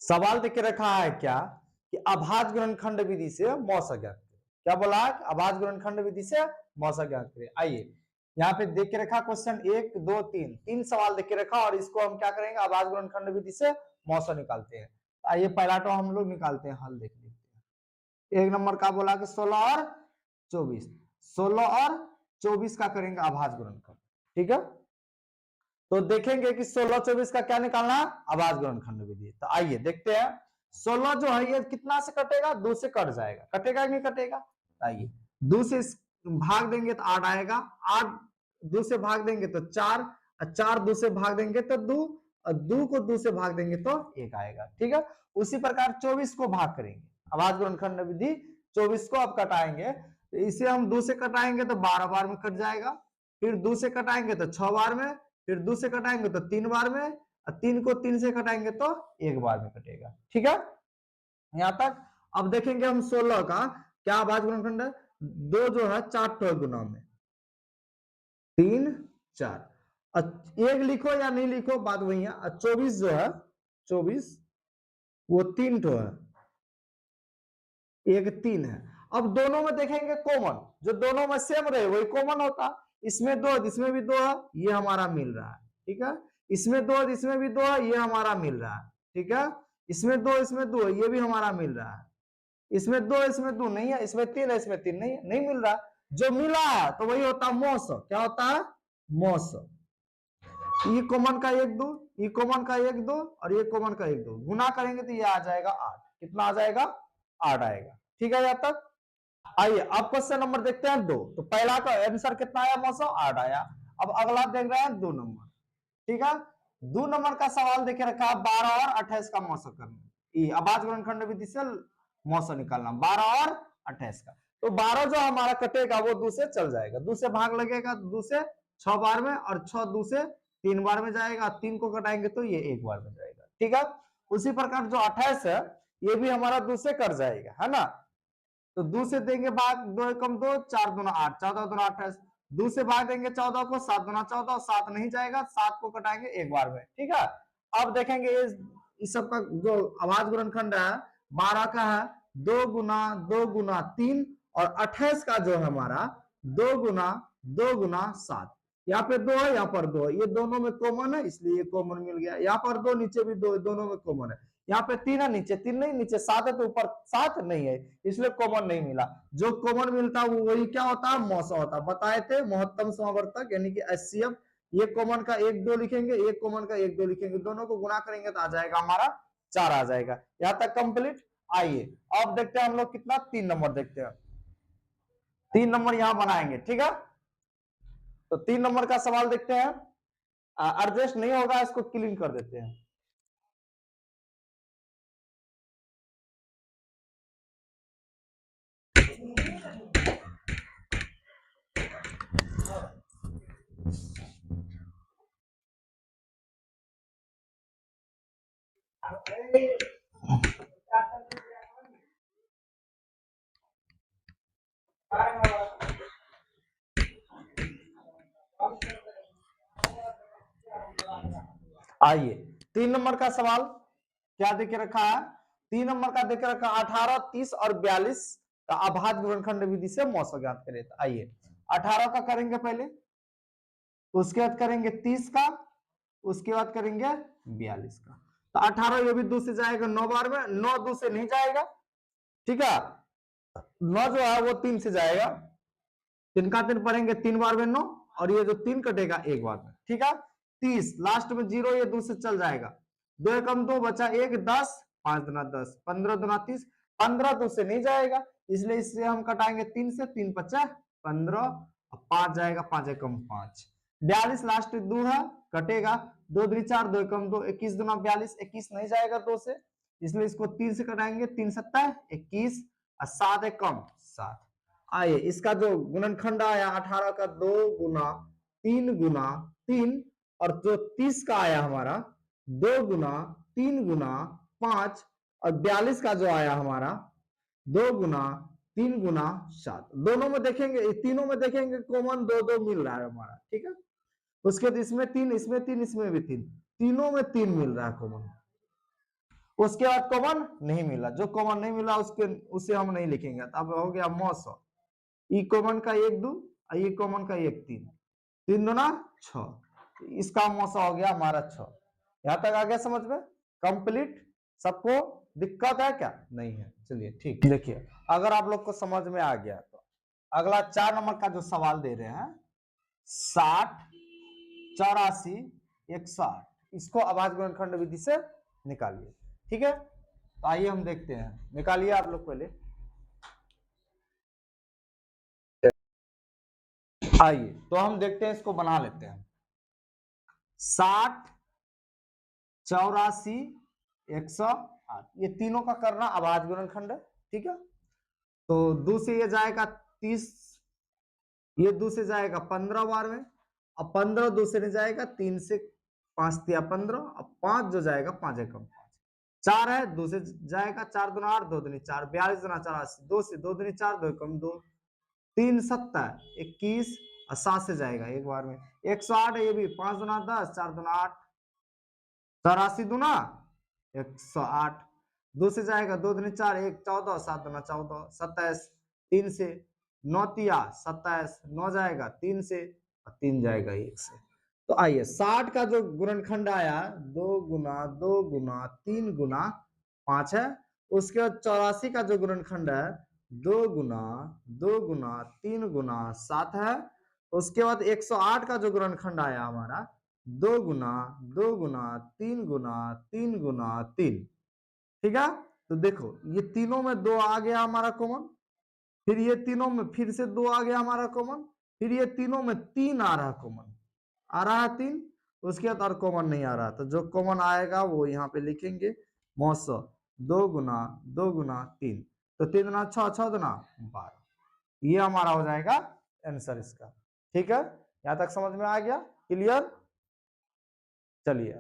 सवाल देख के रखा है क्या कि अभाज्य गुणनखंड विधि से मौसा ज्ञात करें। क्या बोला है? अभाज्य गुणनखंड विधि से मौसा ज्ञात करें। आइए यहाँ पे देख के रखा क्वेश्चन 1 2 3 तीन सवाल देख के रखा और इसको हम क्या करेंगे अभाज्य गुणनखंड विधि से मौसा निकालते हैं। आइए पहला तो हम लोग निकालते हैं, हल देख लेते हैं। 1 नंबर का बोला कि 16 और 24, 16 और 24 का करेंगे अभाज्य गुणनखंड। ठीक है, तो देखेंगे कि 16 24 का क्या निकालना है, अभाज्य गुणनखंड विधि। तो आइए देखते हैं 16 जो है ये कितना से कटेगा, 2 से कट जाएगा, कटेगा कि नहीं कटेगा। आइए 2 से भाग देंगे तो 8 आएगा, 8 2 से भाग देंगे तो 4, 4 2 से भाग देंगे तो 2, और 2 को 2 से भाग देंगे तो 1 आएगा। ठीक है, उसी प्रकार 24 को भाग करेंगे, अभाज्य गुणनखंड विधि 24 को अब कटाएंगे, तो इसे हम 2 से कटाएंगे तो 12 बार में कट जाएगा, फिर 2 से कटाएंगे तो 6 बार में, फिर 2 से कटाएंगे तो 3 बार में, और 3 को 3 से कटाएंगे तो 1 बार में कटेगा। ठीक है, यहां तक। अब देखेंगे हम 16 का क्या अभाज्य गुणनखंड है, 2 जो है 4 गुना में 3 4, 1 लिखो या नहीं लिखो बात वही है। 24 जो है 24 वो 3 ठो है, 1 3 है। अब दोनों में देखेंगे कॉमन, जो दोनों में सेम रहे वही कॉमन होता। इसमें 2 इसमें भी 2 है, ये हमारा मिल रहा है। ठीक है, इसमें 2 इसमें भी 2 है, ये हमारा मिल रहा है। ठीक है, इसमें 2 इसमें 2 ये भी हमारा मिल रहा है। इसमें 2 इसमें 2 नहीं है, इसमें 3 है इसमें 3 नहीं है, नहीं मिल रहा। जो मिला है तो वही होता है मौस। क्या होता है, मौस। ये कॉमन का 1 2, ये कॉमन का 1 2 और ये कॉमन का 1 2 गुना करेंगे तो ये आ जाएगा 8। कितना आ जाएगा, 8 आएगा। ठीक है, यहाँ तक। आइए अब क्वेश्चन नंबर देखते हैं 2। तो पहला का आंसर कितना आया, 8 आया। अब अगला देख रहे हैं 2 नंबर। ठीक है, 2 नंबर का सवाल देखे रखा है 12 और 28 का मौसा करना, अभाज्य गुणनखंड विधि से मौसा निकालना 12 और 28 का। तो 12 जो हमारा कटेगा वो 2 से चल जाएगा, 2 से भाग लगेगा 2 से 6 बार में, और 6 2 से 3 बार में जाएगा, 3 को कटाएंगे तो ये 1 बार में जाएगा। ठीक है, उसी प्रकार जो 28 है ये भी हमारा 2 से कट जाएगा, है ना। तो 2 से देंगे भाग, 2 एकम 2, 4 दूना 8, 14 दूना 28, 2 से भाग देंगे 14 को, 7 दूना 14, 7 नहीं जाएगा, 7 को कटाएंगे 1 बार में। ठीक है, अब देखेंगे इस सब का जो अभाज्य गुणनखंड है 12 का है 2 गुना 2 गुना 3, और 28 का जो है हमारा 2 गुना 2 गुना 7। यहाँ पे 2 है, यहाँ पर 2 है, ये दोनों में कॉमन है इसलिए ये कॉमन मिल गया। यहाँ पर 2 नीचे भी 2 दोनों में कॉमन है। यहाँ पे 3 है, नीचे 3 नहीं, नीचे 7 है तो ऊपर 7 नहीं है, इसलिए कॉमन नहीं मिला। जो कॉमन मिलता वो वही क्या होता है, मौसा होता। बताए थे महत्तम समावर्तक यानी कि एचसीएफ। ये कॉमन का 1 2 लिखेंगे, एक कॉमन का 1 2 लिखेंगे, दोनों को गुणा करेंगे तो आ जाएगा हमारा 4 आ जाएगा। यहाँ तक कंप्लीट। आइए अब देखते हैं हम लोग कितना, 3 नंबर देखते हैं। 3 नंबर यहाँ बनाएंगे। ठीक है, तो 3 नंबर का सवाल देखते हैं। एडजस्ट नहीं होगा इसको क्लीन कर देते हैं। आइए 3 नंबर का सवाल क्या देखे रखा है, 3 नंबर का देखे रखा 18 30 और 42 का अभाज्य गुणनखंड विधि से मौसा ज्ञात करें। तो आइए 18 का करेंगे पहले, उसके बाद करेंगे 30 का, उसके बाद करेंगे 42 का। तो 18 ये भी 2 से जाएगा 9 बार में, 9 2 से नहीं जाएगा। ठीक है, 9 जो है वो 3 से जाएगा, 3 का 3 पढ़ेंगे 3 बार में 9, और ये जो 3 कटेगा 1 बार में। ठीक है, 30 लास्ट में 0, ये 2 से चल जाएगा, 2 एकम 2 बचा 1 10, 5 दुना 10, 15 दुना 30, 15 2 से नहीं जाएगा इसलिए इससे हम कटाएंगे 3 से, 3 पचा 15, 5 जाएगा, 5 एकम 5, 42 लास्ट 2 है कटेगा, 2 दूनी 4, 2 एकम 2, 21 दुना 42, 21 नहीं जाएगा 2 से इसलिए इसको 3 से कटाएंगे, 3 सत्ता 21, और 7 एकम 7। आइए इसका जो गुणनखंड आया 18 का 2 गुना 3 गुना 3, और जो 30 का आया हमारा 2 गुना 3 गुना 5, और 42 का जो आया हमारा 2 गुना 3 गुना 7। दोनों में देखेंगे, तीनों में देखेंगे कॉमन 2 2 मिल रहा है हमारा। ठीक है, उसके बाद इसमें 3 इसमें 3 इसमें भी 3, तीनों में 3 मिल रहा है कॉमन। उसके बाद कॉमन नहीं मिला, जो कॉमन नहीं मिला उसे हम नहीं लिखेंगे। अब हो गया मौसम, ई कॉमन का 1 2, ये कॉमन का 1 3, 3 दूना 6, इसका मौसम हो गया हमारा 6। यहां तक आ गया समझ में? कंप्लीट। सबको दिक्कत है क्या? नहीं है। चलिए ठीक। देखिए अगर आप लोग को समझ में आ गया तो अगला 4 नंबर का जो सवाल दे रहे हैं 60 84 108, इसको अभाज्य गुणनखंड विधि से निकालिए। ठीक है, तो आइए हम देखते हैं, निकालिए आप लोग पहले। आइए तो हम देखते हैं, इसको बना लेते हैं। 60 84 108, ये तीनों का करना अभाज्य गुणनखंड है। ठीक है, तो 2 से ये जाएगा 30, ये 2 से जाएगा 15 बार में, अब 15 2 से नहीं जाएगा, 3 से 5 तिया 15, अब 5 जो जाएगा 5 एकम 5, 4 है 2 से जाएगा, 4 दूना 8, 2 दूनी 4, 42 दूना 84, 2 से 2 दूनी 4, 2 एकम 2, 3 70 21, और 7 से जाएगा एक बार में 108 है, ये भी 5 दूना 10, 4 दूना 8, 84 दूना 108, 2 से जाएगा, 2 दूनी 4, 1 14, 7 दूना 14, 27, 3 से 9 तिया 27, 9 जाएगा 3 से, और 3 जाएगा 1 से। तो आइए 60 का जो गुणनखंड आया 2 गुना 2 गुना 3 गुना 5 है, उसके बाद 84 का जो गुणनखंड है 2 गुना 2 गुना 3 गुना 7 है, उसके बाद 108 का जो गुणनखंड आया हमारा 2 गुना 2 गुना 3 गुना 3 गुना 3। ठीक है, तो देखो ये तीनों में 2 आ गया हमारा कॉमन, फिर ये तीनों में फिर से 2 आ गया हमारा कॉमन, फिर ये तीनों में 3 आ रहा कॉमन, आ रहा है 3, उसके बाद और कॉमन नहीं आ रहा, तो जो कॉमन आएगा वो यहाँ पे लिखेंगे मौसम 2 गुना 2 गुना 3, तो 3 गुना 6, 6 गुना 12, ये हमारा हो जाएगा आंसर इसका। ठीक है, यहां तक समझ में आ गया? क्लियर? चलिए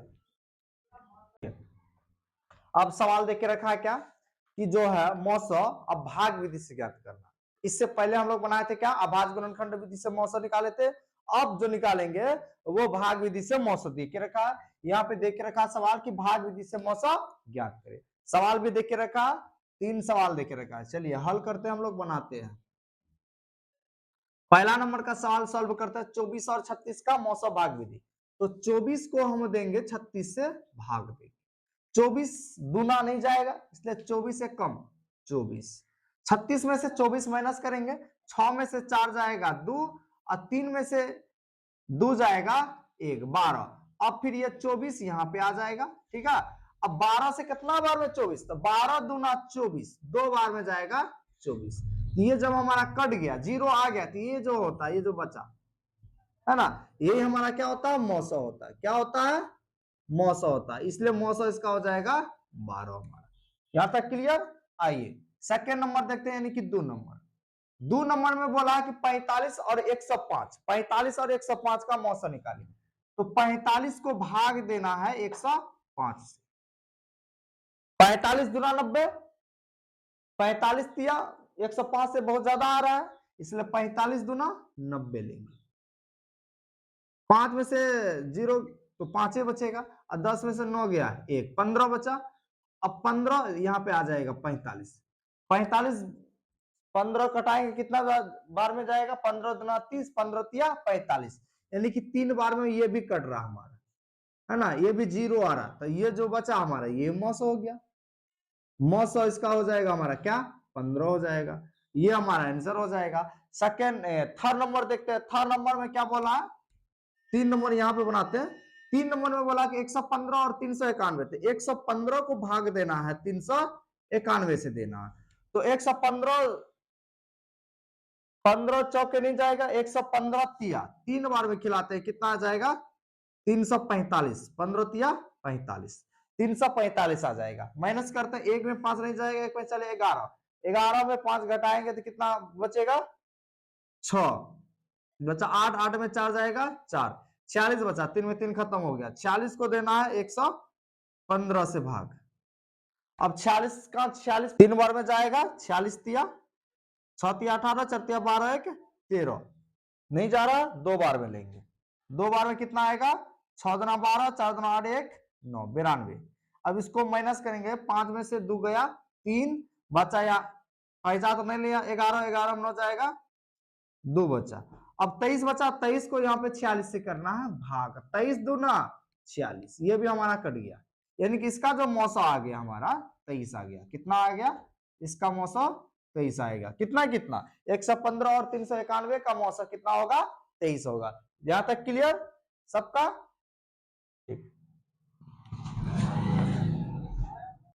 अब सवाल देख के रखा है क्या कि जो है मौसम अब भाग विधि से ज्ञात करना। इससे पहले हम लोग बनाए थे क्या, अभाज्य गुणनखंड विधि से मौसम निकाले थे, अब जो निकालेंगे वो भाग विधि से मौसम देख के रखा है। यहाँ पे देख के रखा सवाल कि भाग विधि से मौसम ज्ञात करे, सवाल भी देख के रखा, 3 सवाल देख के रखा है। चलिए हल करते हैं, हम लोग बनाते हैं। पहला नंबर का सवाल सॉल्व करते हैं 24 और 36 का मौसम भाग विधि। तो 24 को हम देंगे 36 से भाग देंगे, 24 दूना नहीं जाएगा इसलिए 24 से कम 24, 36 में से 24 माइनस करेंगे, 6 में से 4 जाएगा 2, और 3 में से 2 जाएगा 1, 12। अब फिर ये 24 यहाँ पे आ जाएगा। ठीक है, अब 12 से कितना बार में 24, तो 12 दूना 24, 2 बार में जाएगा 24। ये जब हमारा कट गया, जीरो आ गया, तो ये जो होता है, ये जो बचा है ना, ये हमारा क्या होता है, मौसम होता है। क्या होता है, मौसम होता है, इसलिए मौसम इसका हो जाएगा 12 हमारा। यहां तक क्लियर? आइए सेकेंड नंबर देखते हैं, यानी कि 2 नंबर। 2 नंबर में बोला है कि 45 और 105, 45 और 105 का मौसम निकालिए। तो 45 को भाग देना है 105 से, 45 दूना 90, 45 तिया 105 से बहुत ज्यादा आ रहा है, इसलिए 45 दूना 90 लेंगे। 5 में से 0 तो 5 ही बचेगा, और 10 में से 9 गया 1, 15 बचा। अब 15 यहाँ पे आ जाएगा 45, 45 15 कटाएंगे कितना बार में जाएगा, 15 दूना 30, 15 तिया 45, यानी कि 3 बार में ये भी कट रहा हमारा, है ना, ये भी 0 आ रहा, तो ये जो बचा हमारा ये मौसम हो गया। मौसम इसका हो जाएगा हमारा क्या, 15 हो जाएगा, ये हमारा आंसर हो जाएगा। सेकेंड थर्ड नंबर देखते हैं, थर्ड नंबर में क्या बोला है, 3 नंबर यहाँ पे बनाते हैं। 3 नंबर में बोला कि 115 और 391, तो 115 को भाग देना है 391 से देना है, तो 115 15 चौके नहीं जाएगा, 115 तिया 3 बार में खिलाते हैं, कितना आ जाएगा 345, 15 तिया 45, 345 आ जाएगा। माइनस करते हैं, 1 में 5 नहीं जाएगा, 1 में चले 11, 11 में 5 घटाएंगे तो कितना बचेगा 6 बचा, 8, 8 में 4 जाएगा 4, 46 बचा, 3 में 3 खत्म हो गया, 46 को देना है 115 से भाग। अब 46 का 46 3 बार में जाएगा, 46 तिया 6 तिया 18, 4 तिया 12, 1 13, नहीं जा रहा, 2 बार में लेंगे, 2 बार में कितना आएगा 6 दुना 12, 4 दुना 8, 1 9, 92। अब इसको माइनस करेंगे, 5 में से 2 गया 3 बचा, या पैसा तो नहीं लिया, 11 11 में हो जाएगा 2 बचा। अब 23 बचा, 23 को यहाँ पे 46 से करना है भाग, 23 दूना 46, ये भी हमारा कट गया। यानी कि इसका जो मौसा आ गया हमारा 23 आ गया। कितना आ गया इसका मौसा? 23 आएगा। कितना कितना 115 और 391 का मौसा कितना होगा? 23 होगा। यहां तक क्लियर सबका? ठीक।